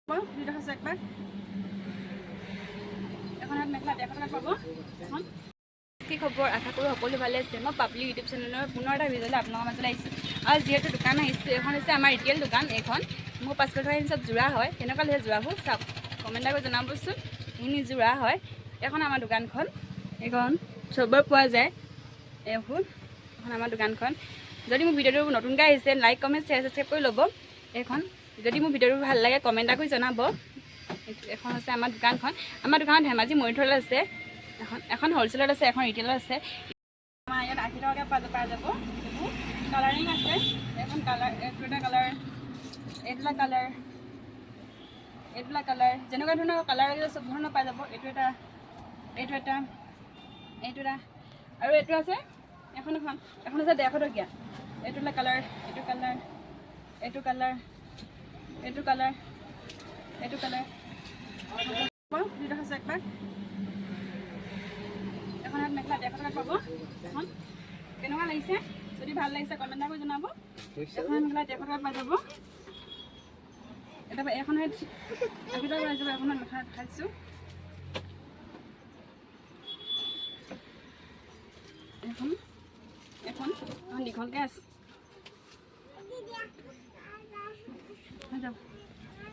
একবাৰ এখন মেখেলা 100 টাকা পাব এখন কি খবৰ আশা কৰোঁ সকলো ভালে আছে মই পাব্লিক ইউটিউব চেনেলৰ পুনৰ এটা ভিডিঅ'লৈ আপোনালোকৰ মাজলৈ আহিছোঁ আৰু যিহেতু দোকান আহিছোঁ এখন হৈছে আমাৰ ৰিটেইল দোকান এইখন মোৰ পাছফালে থকা চব যোৰা হয় কেনেকুৱা লাগে যোৰাবোৰ চাওক কমেণ্ট কৰি জনাবচোন ইনি যোৰা হয় এখন আমাৰ দোকানখন এইখন চবৰে পোৱা যায় এইখন আমাৰ দোকানখন যদি মোৰ ভিডিঅ'টো নতুনকৈ আহিছে লাইক কমেণ্ট শ্বেয়াৰ ছাবস্ক্ৰাইব কৰি ল'ব এইখন যদি মোৰ ভিডিঅ'টো ভাল লাগে কমেণ্ট কৰি জনাব এখন হৈছে আমাৰ দোকানখন আমাৰ দোকানত ধেমাজি মৰিধল আছে এখন হ'লচেলত আছে এখন ৰিটেইলত আছে আমাৰ ইয়াত 80 টকাকৈ পোৱা যাব কালাৰিং আছে এখন কালাৰ এইটো কালাৰ এইবিলাক কালাৰ যেনেকুৱা ধৰণৰ কালাৰ আছে চব ধৰণৰ পাই যাব এইটো এটা আৰু এইটো আছে এখন আছে 150 টকীয়া এইটো কালাৰ একবাৰ এখন মেখেলা 100 টকা পাব এখন কেনেকুৱা লাগিছে যদি ভাল লাগিছে কমেণ্ট কৰি জনাব এখন মেখেলা 100 টকা পাই যাব এটা এখন 80 টকা পাই যাব এখন মেখেলা দেখাইছোঁ এখন দীঘলকৈ আছে